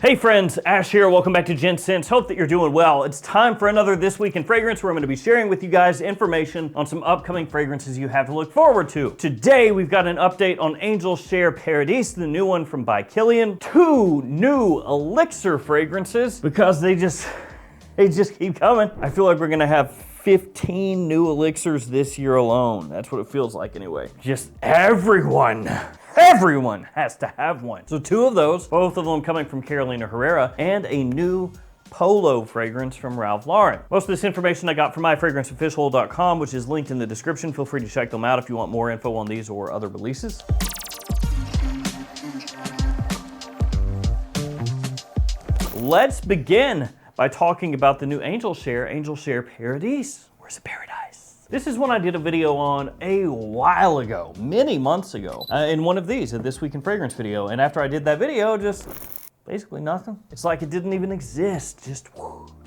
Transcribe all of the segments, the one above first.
Hey friends, Ash here. Welcome back to Gents. Hope that you're doing well. It's time for another This Week in Fragrance where I'm going to be sharing with you guys information on some upcoming fragrances you have to look forward to. Today we've got an update on Angel Share Paradis, the new one from by Kilian. 2 new Elixir fragrances because they just keep coming. I feel like we're going to have 15 new elixirs this year alone. That's what it feels like anyway. Just everyone has to have one. So 2 of those, both of them coming from Carolina Herrera, and a new Polo fragrance from Ralph Lauren. Most of this information I got from myfragranceofficial.com, which is linked in the description. Feel free to check them out if you want more info on these or other releases. Let's begin by talking about the new Angel Share Paradis. Where's the Paradise? This is one I did a video on a while ago, many months ago, in one of these, a This Week in Fragrance video. And after I did that video, just basically nothing. It's like it didn't even exist, just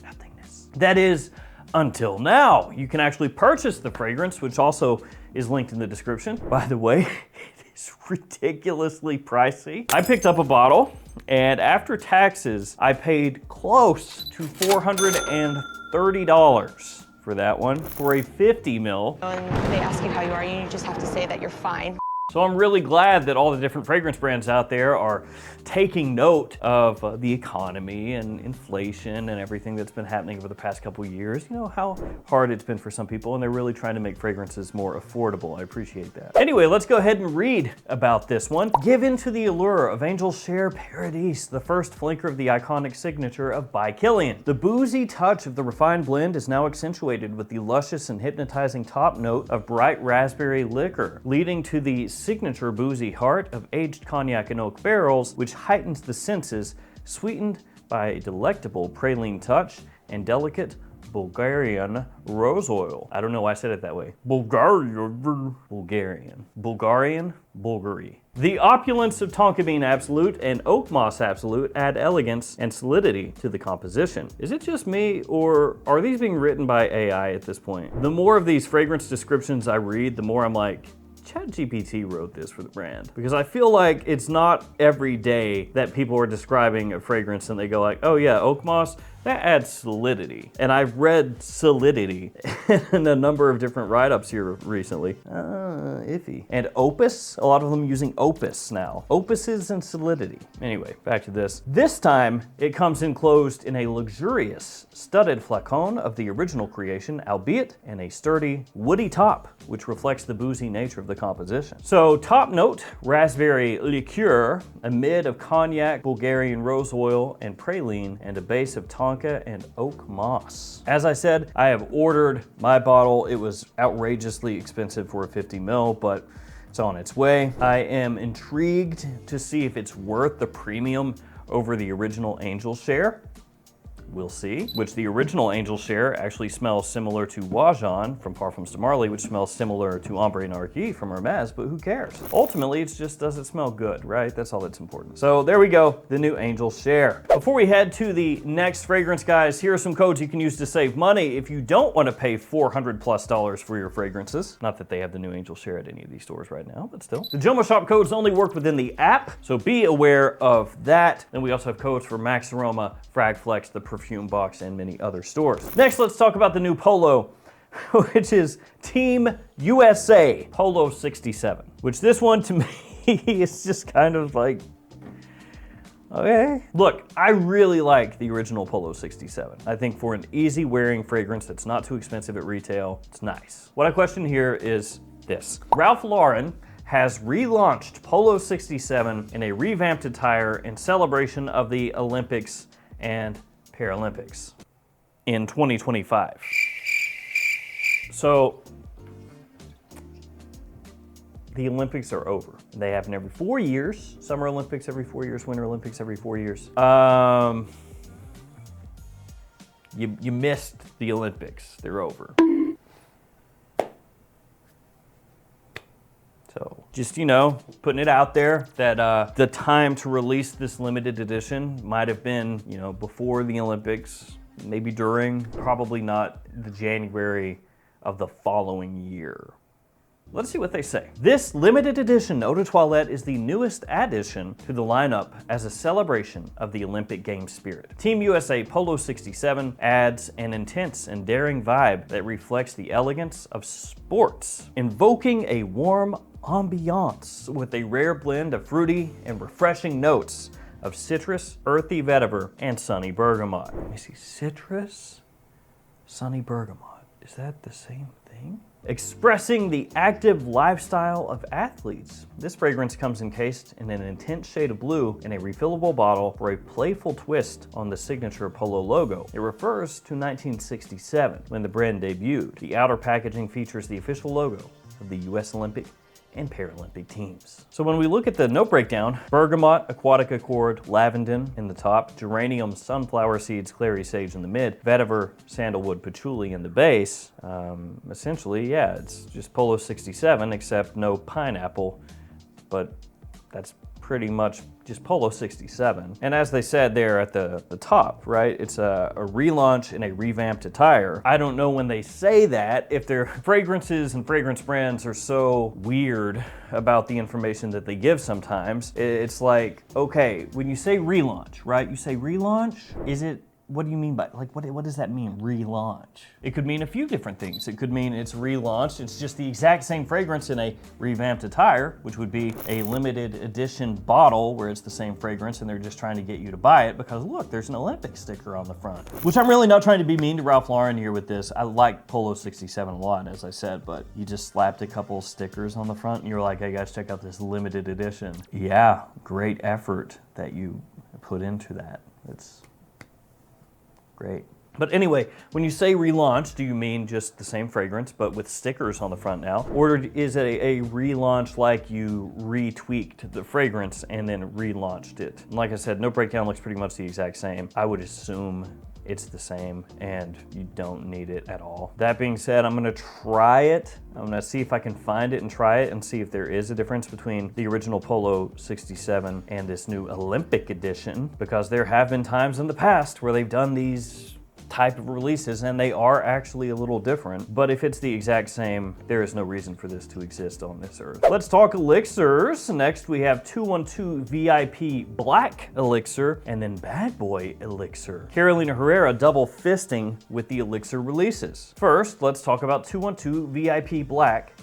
nothingness. That is, until now. You can actually purchase the fragrance, which also is linked in the description. By the way, it is ridiculously pricey. I picked up a bottle, and after taxes, I paid close to $430 for that one, for a 50 ml. When they ask you how you are, you just have to say that you're fine. So I'm really glad that all the different fragrance brands out there are taking note of the economy and inflation and everything that's been happening over the past couple of years. You know, how hard it's been for some people, and they're really trying to make fragrances more affordable. I appreciate that. Anyway, let's go ahead and read about this one. Give in to the allure of Angel Share Paradis, the first flanker of the iconic signature of by Kilian. The boozy touch of the refined blend is now accentuated with the luscious and hypnotizing top note of bright raspberry liquor, leading to the signature boozy heart of aged cognac and oak barrels, which heightens the senses, sweetened by a delectable praline touch and delicate Bulgarian rose oil. I don't know why I said it that way. Bulgarian. Bulgari. The opulence of Tonka Bean Absolute and Oak Moss Absolute add elegance and solidity to the composition. Is it just me, or are these being written by AI at this point? The more of these fragrance descriptions I read, the more I'm like, ChatGPT wrote this for the brand, because I feel like it's not every day that people are describing a fragrance and they go like, oh yeah, oak moss, that adds solidity. And I've read solidity in a number of different write-ups here recently. Iffy. And opus, a lot of them using opus now. Opuses and solidity. Anyway, back to this. This time, it comes enclosed in a luxurious studded flacon of the original creation, albeit in a sturdy, woody top, which reflects the boozy nature of the composition. So top note, raspberry liqueur, a mid of cognac, Bulgarian rose oil, and praline, and a base of tonka and oak moss. As I said, I have ordered my bottle. It was outrageously expensive for a 50 ml, but it's on its way. I am intrigued to see if it's worth the premium over the original Angel Share. We'll see. Which the original Angel Share actually smells similar to Wajan from Parfums de Marly, which smells similar to Ambre Narguilé from Hermes, but who cares? Ultimately, it's just, does it smell good, right? That's all that's important. So there we go, the new Angel Share. Before we head to the next fragrance, guys, here are some codes you can use to save money if you don't want to pay $400+ for your fragrances. Not that they have the new Angel Share at any of these stores right now, but still. The JOMASHOP codes only work within the app, so be aware of that. Then we also have codes for Max Aroma, Fragflex, the Perfume Box, and many other stores. Next, let's talk about the new Polo, which is Team USA Polo 67, which this one to me is just kind of like, okay. Look, I really like the original Polo 67. I think for an easy wearing fragrance that's not too expensive at retail, it's nice. What I question here is this. Ralph Lauren has relaunched Polo 67 in a revamped attire in celebration of the Olympics and Paralympics in 2025. So the Olympics are over. They happen every 4 years. Summer Olympics every 4 years, Winter Olympics every 4 years. You missed the Olympics. They're over. So just, you know, putting it out there that the time to release this limited edition might have been, you know, before the Olympics, maybe during, probably not the January of the following year. Let's see what they say. This limited edition Eau de Toilette is the newest addition to the lineup as a celebration of the Olympic Games spirit. Team USA Polo 67 adds an intense and daring vibe that reflects the elegance of sports, invoking a warm ambiance with a rare blend of fruity and refreshing notes of citrus, earthy vetiver, and sunny bergamot. Let me see, citrus, sunny bergamot. Is that the same thing? Expressing the active lifestyle of athletes. This fragrance comes encased in an intense shade of blue in a refillable bottle for a playful twist on the signature Polo logo. It refers to 1967 when the brand debuted. The outer packaging features the official logo of the US Olympic and Paralympic teams. So when we look at the note breakdown, bergamot, aquatic accord, lavandin in the top, geranium, sunflower seeds, clary sage in the mid, vetiver, sandalwood, patchouli in the base. Essentially, yeah, it's just Polo 67 except no pineapple, but that's pretty much just Polo 67. And as they said there at the top, right, it's a relaunch and a revamped attire. I don't know when they say that, if their fragrances and fragrance brands are so weird about the information that they give sometimes. It's like, okay, when you say relaunch, right, you say relaunch, is it, what do you mean by, like, what does that mean, relaunch? It could mean a few different things. It could mean it's relaunched, it's just the exact same fragrance in a revamped attire, which would be a limited edition bottle where it's the same fragrance and they're just trying to get you to buy it because look, there's an Olympic sticker on the front. Which I'm really not trying to be mean to Ralph Lauren here with this. I like Polo 67 a lot, as I said, but you just slapped a couple stickers on the front and you're like, hey guys, check out this limited edition. Yeah, great effort that you put into that. It's great. But anyway, when you say relaunch, do you mean just the same fragrance but with stickers on the front now? Or is it a relaunch like you retweaked the fragrance and then relaunched it? And like I said, no breakdown looks pretty much the exact same. I would assume it's the same and you don't need it at all. That being said, I'm gonna try it. I'm gonna see if I can find it and try it and see if there is a difference between the original Polo 67 and this new Olympic edition, because there have been times in the past where they've done these type of releases and they are actually a little different. But if it's the exact same, there is no reason for this to exist on this earth. Let's talk elixirs. Next we have 212 VIP Black Elixir and then Bad Boy Elixir. Carolina Herrera double fisting with the elixir releases. First, let's talk about 212 VIP Black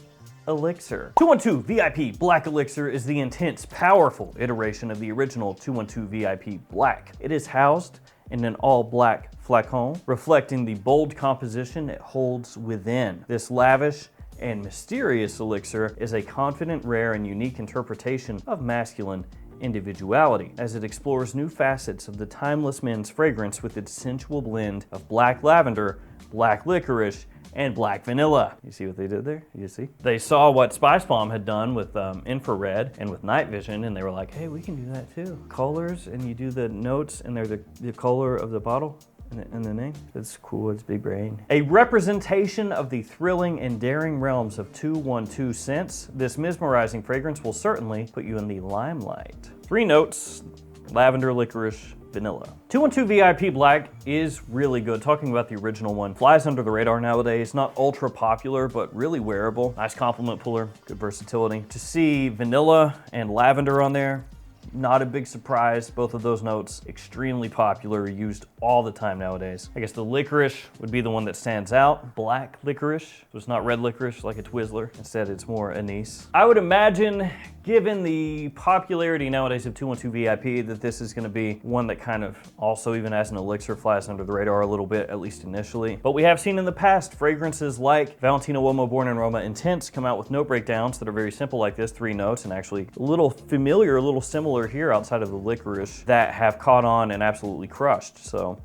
Elixir. 212 VIP Black Elixir is the intense, powerful iteration of the original 212 VIP Black. It is housed in an all-black flacon, reflecting the bold composition it holds within. This lavish and mysterious elixir is a confident, rare, and unique interpretation of masculine individuality, as it explores new facets of the timeless men's fragrance with its sensual blend of black lavender, black licorice, and black vanilla. You see what they did there? You see? They saw what Spice Bomb had done with infrared and with night vision, and they were like, hey, we can do that too. Colors, and you do the notes, and they're the color of the bottle and the name. It's cool, it's big brain. A representation of the thrilling and daring realms of 212 scents, this mesmerizing fragrance will certainly put you in the limelight. 3 notes, lavender, licorice, vanilla. 212 VIP Black is really good. Talking about the original one, flies under the radar nowadays, not ultra popular, but really wearable. Nice compliment puller, good versatility. To see vanilla and lavender on there, not a big surprise. Both of those notes, extremely popular, used all the time nowadays. I guess the licorice would be the one that stands out. Black licorice, so it's not red licorice like a Twizzler. Instead, it's more anise. I would imagine, given the popularity nowadays of 212 VIP, that this is gonna be one that kind of also, even as an elixir, flies under the radar a little bit, at least initially. But we have seen in the past fragrances like Valentino Uomo Born in Roma Intense come out with note breakdowns that are very simple like this, 3 notes, and actually a little familiar, a little similar here outside of the licorice, that have caught on and absolutely crushed. So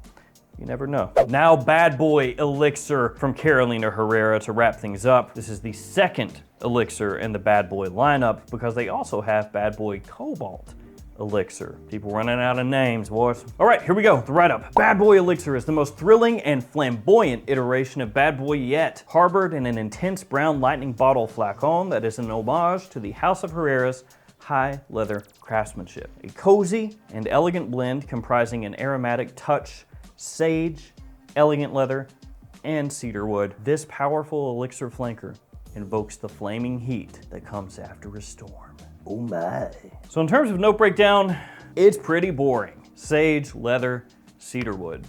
you never know. Now Bad Boy Elixir from Carolina Herrera to wrap things up. This is the second elixir in the Bad Boy lineup because they also have Bad Boy Cobalt Elixir. People running out of names, boys. All right, here we go, the write-up. Bad Boy Elixir is the most thrilling and flamboyant iteration of Bad Boy yet, harbored in an intense brown lightning bottle flacon that is an homage to the House of Herrera's high leather craftsmanship. A cozy and elegant blend comprising an aromatic touch, sage, elegant leather, and cedar wood. This powerful elixir flanker invokes the flaming heat that comes after a storm. Oh my. So in terms of note breakdown, it's pretty boring. Sage, leather, cedarwood.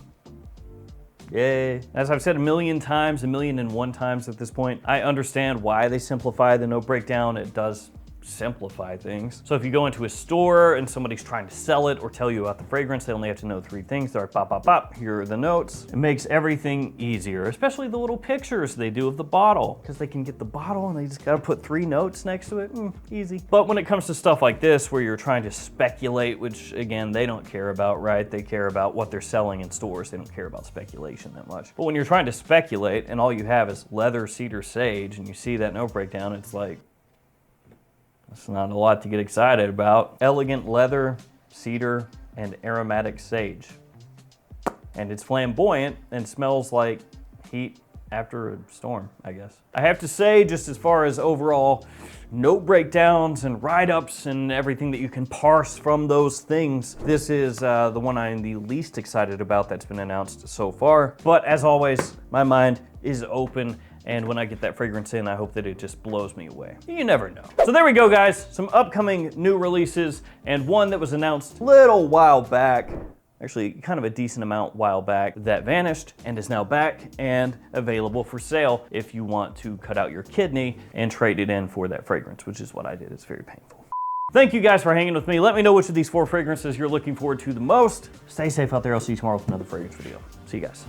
Yay. As I've said a million times, 1,000,001 times at this point, I understand why they simplify the note breakdown. It does simplify things. So if you go into a store and somebody's trying to sell it or tell you about the fragrance, they only have to know 3 things. They're like, pop, pop, pop, here are the notes. It makes everything easier, especially the little pictures they do of the bottle, because they can get the bottle and they just gotta put 3 notes next to it. Easy. But when it comes to stuff like this, where you're trying to speculate, which again, they don't care about, right? They care about what they're selling in stores. They don't care about speculation that much. But when you're trying to speculate and all you have is leather, cedar, sage, and you see that note breakdown, it's like, that's not a lot to get excited about. Elegant leather, cedar, and aromatic sage. And it's flamboyant and smells like heat after a storm, I guess. I have to say, just as far as overall note breakdowns and write-ups and everything that you can parse from those things, this is the one I'm the least excited about that's been announced so far. But as always, my mind is open, and when I get that fragrance in, I hope that it just blows me away. You never know. So there we go, guys. Some upcoming new releases, and one that was announced a little while back, actually kind of a decent amount while back, that vanished and is now back and available for sale if you want to cut out your kidney and trade it in for that fragrance, which is what I did. It's very painful. Thank you guys for hanging with me. Let me know which of these 4 fragrances you're looking forward to the most. Stay safe out there. I'll see you tomorrow with another fragrance video. See you guys.